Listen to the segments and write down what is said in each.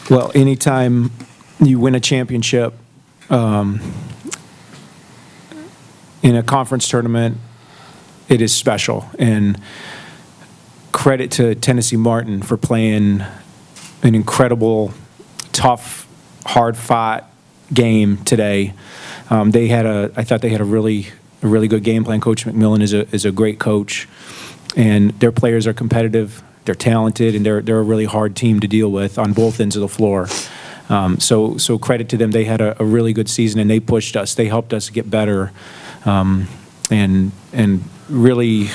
Well, anytime you win a championship in a conference tournament, it is special. And credit to Tennessee Martin for playing an incredible, tough, hard-fought game today. I thought they had a really good game plan. Coach McMillan is a great coach, and their players are competitive. They're talented, and they're a really hard team to deal with on both ends of the floor. So credit to them. They had a really good season, and they pushed us. They helped us get better, and really,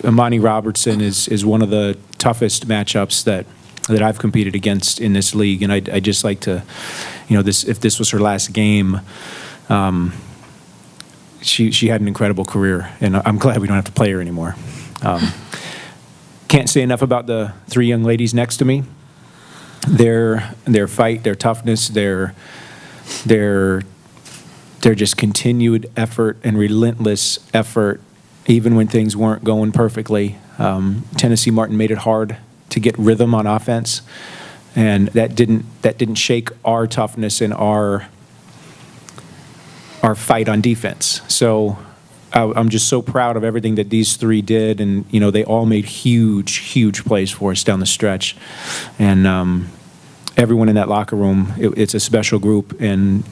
Amani Robertson is one of the toughest matchups that I've competed against in this league, and I'd just like to, if this was her last game, she had an incredible career, and I'm glad we don't have to play her anymore. Can't say enough about the three young ladies next to me. Their fight, their toughness, their just continued effort and relentless effort, even when things weren't going perfectly. Tennessee Martin made it hard to get rhythm on offense, and that didn't shake our toughness and our fight on defense. So I'm just so proud of everything that these three did, and they all made huge plays for us down the stretch, and everyone in that locker room, it's a special group, and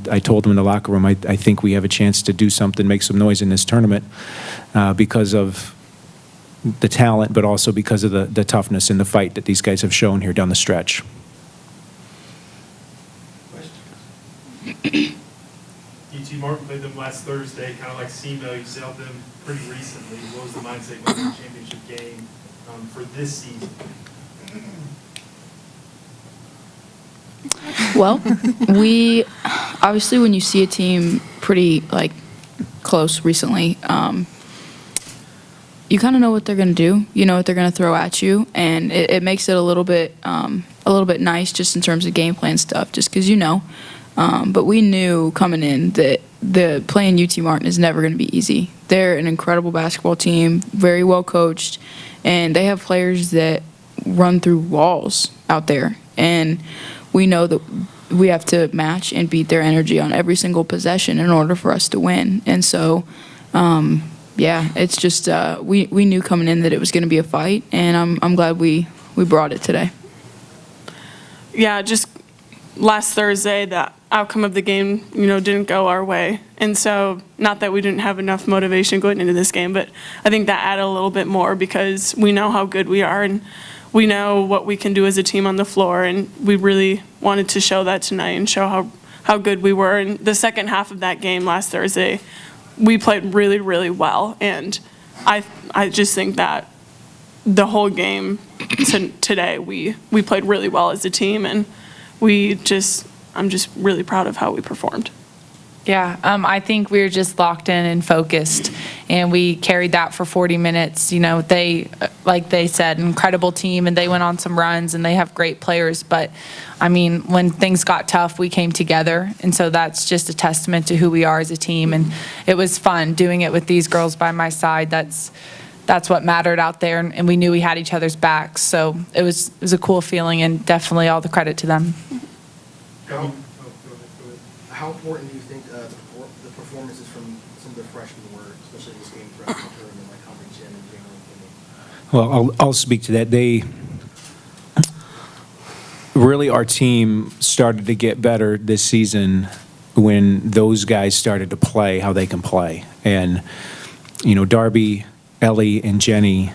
I told them in the locker room, I think we have a chance to do something, make some noise in this tournament because of the talent, but also because of the toughness and the fight that these guys have shown here down the stretch. UT Martin played them last Thursday, kind of like SEMO. You sailed them pretty recently. What was the mindset going into the championship game for this season? Well, we obviously, when you see a team pretty close recently, you kind of know what they're going to do. You know what they're going to throw at you, and it makes it a little bit nice just in terms of game plan stuff, just because But we knew coming in that playing UT Martin is never going to be easy. They're an incredible basketball team, very well coached, and they have players that run through walls out there. And we know that we have to match and beat their energy on every single possession in order for us to win. And so, it's just we knew coming in that it was going to be a fight, and I'm glad we brought it today. Yeah, just last Thursday, the outcome of the game, didn't go our way. And so, not that we didn't have enough motivation going into this game, but I think that added a little bit more because we know how good we are and we know what we can do as a team on the floor. And we really wanted to show that tonight and show how good we were. And the second half of that game last Thursday, we played really, really well. And I just think that the whole game today, we played really well as a team, and I'm just really proud of how we performed. Yeah, I think we were just locked in and focused, and we carried that for 40 minutes. They, like they said, incredible team, and they went on some runs, and they have great players. But, when things got tough, we came together, and so that's just a testament to who we are as a team. And it was fun doing it with these girls by my side. That's what mattered out there, and we knew we had each other's backs. So it was a cool feeling, and definitely all the credit to them. How important do you think the performances from some of the freshmen were, especially this game throughout the tournament, like how Jen and Jalen? Well, I'll speak to that. Really, our team started to get better this season when those guys started to play how they can play. And, Darby, Ellie, and Jenny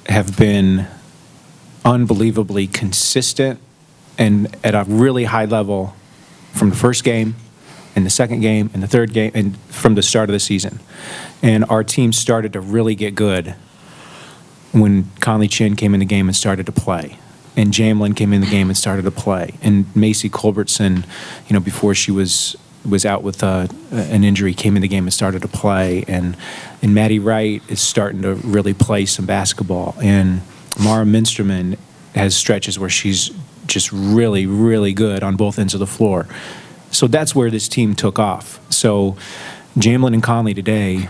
have been unbelievably consistent and at a really high level from the first game and the second game and the third game and from the start of the season. And our team started to really get good when Conley Chin came in the game and started to play. And Jamlin came in the game and started to play. And Macy Culbertson, before she was out with an injury, came in the game and started to play. And Maddie Wright is starting to really play some basketball. And Mara Minsterman has stretches where she's just really, really good on both ends of the floor. So that's where this team took off. So Jamlin and Conley today,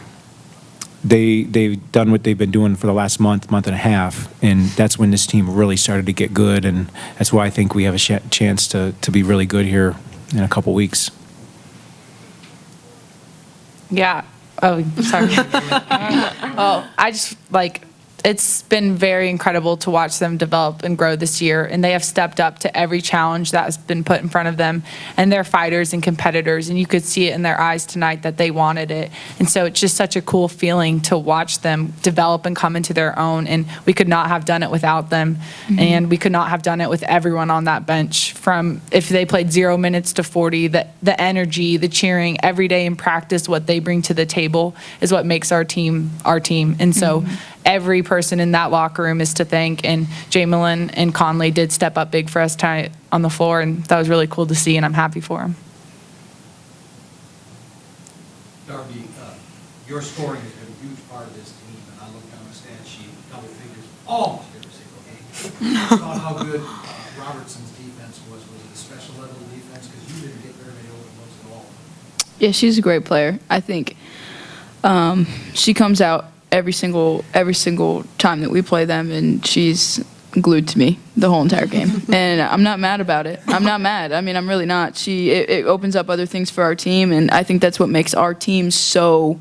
they've done what they've been doing for the last month and a half, and that's when this team really started to get good, and that's why I think we have a chance to be really good here in a couple weeks. Yeah. Oh, sorry. Oh, I just it's been very incredible to watch them develop and grow this year, and they have stepped up to every challenge that has been put in front of them, and they're fighters and competitors, and you could see it in their eyes tonight that they wanted it. And so it's just such a cool feeling to watch them develop and come into their own, and we could not have done it without them, and we could not have done it with everyone on that bench. From if they played 0 minutes to 40, the energy, the cheering every day in practice, what they bring to the table is what makes our team our team. And so every person in that locker room is to thank, and Jamelin and Conley did step up big for us tonight on the floor, and that was really cool to see, and I'm happy for them. Darby, your scoring has been a huge part of this team, and I look down the stat sheet, double figures, almost every single game. I thought how good Robertson's defense was. Was it a special level of defense? Because you didn't get very many open looks at all. Yeah, she's a great player. I think she comes out every single time that we play them, and she's glued to me the whole entire game. And I'm not mad about it. I'm not mad. I mean, I'm really not. It opens up other things for our team, and I think that's what makes our team so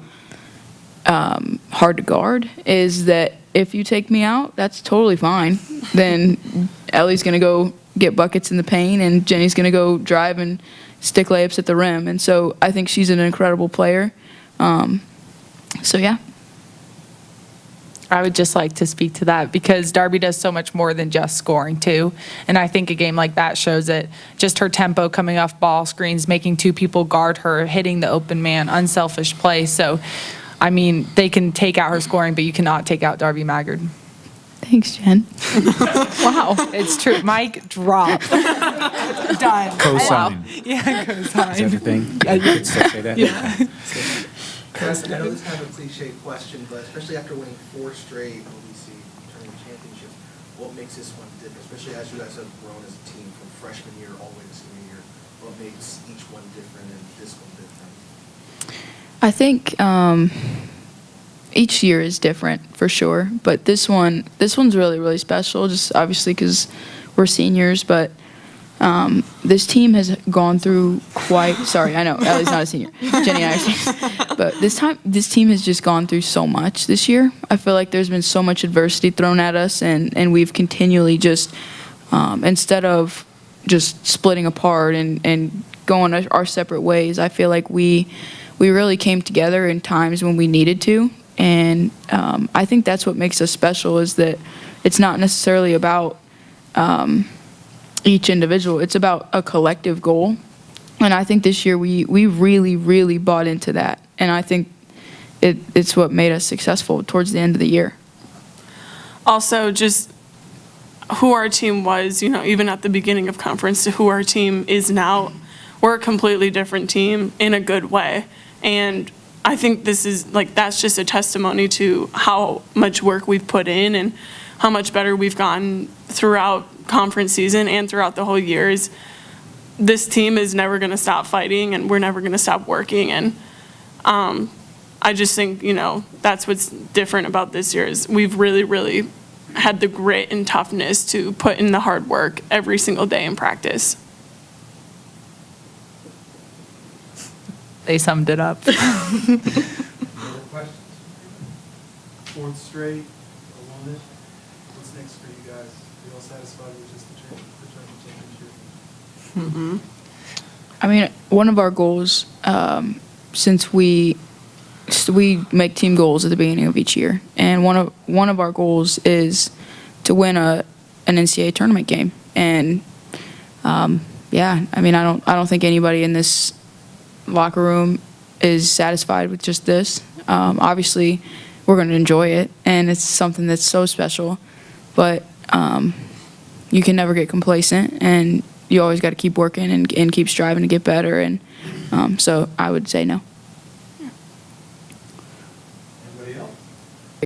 hard to guard, is that if you take me out, that's totally fine. Then Ellie's going to go get buckets in the paint, and Jenny's going to go drive and stick layups at the rim. And so I think she's an incredible player. So, yeah. I would just like to speak to that because Darby does so much more than just scoring too. And I think a game like that shows it. Just her tempo coming off ball screens, making two people guard her, hitting the open man, unselfish play. So, I mean, they can take out her scoring, but you cannot take out Darby Maggard. Thanks, Jen. Wow, it's true. Mic drop. Done. Co-sign. Yeah, Is co-sign. that a thing? Yeah. You could still say that? Yeah. I know this is kind of a cliche question, but especially after winning 4 straight OVC tournament championships, what makes this one different? Especially as you guys have grown as a team from freshman year all the way to senior year, what makes each one different and this one different? I think each year is different for sure, but this one's really, really special, just obviously because we're seniors, but this team has gone through sorry, I know, Ellie's not a senior. Jenny and I are seniors. But this team has just gone through so much this year. I feel like there's been so much adversity thrown at us, and we've continually just, instead of just splitting apart and going our separate ways, I feel like we really came together in times when we needed to. And I think that's what makes us special, is that it's not necessarily about each individual. It's about a collective goal. And I think this year we really, really bought into that. And I think it's what made us successful towards the end of the year. Also, just who our team was, even at the beginning of conference to who our team is now, we're a completely different team in a good way. And I think this is, that's just a testimony to how much work we've put in and how much better we've gotten throughout conference season and throughout the whole year. Is this team is never going to stop fighting, and we're never going to stop working. And I just think, that's what's different about this year is we've really, really had the grit and toughness to put in the hard work every single day in practice. They summed it up. No other questions? 4th straight, won it. What's next for you guys? Are you all satisfied with just the tournament championship? I mean, one of our goals, since we make team goals at the beginning of each year, and one of our goals is to win an NCAA tournament game. And yeah, I mean, I don't think anybody in this locker room is satisfied with just this. Obviously, we're going to enjoy it, and it's something that's so special. But you can never get complacent, and you always got to keep working and keep striving to get better. And so I would say no.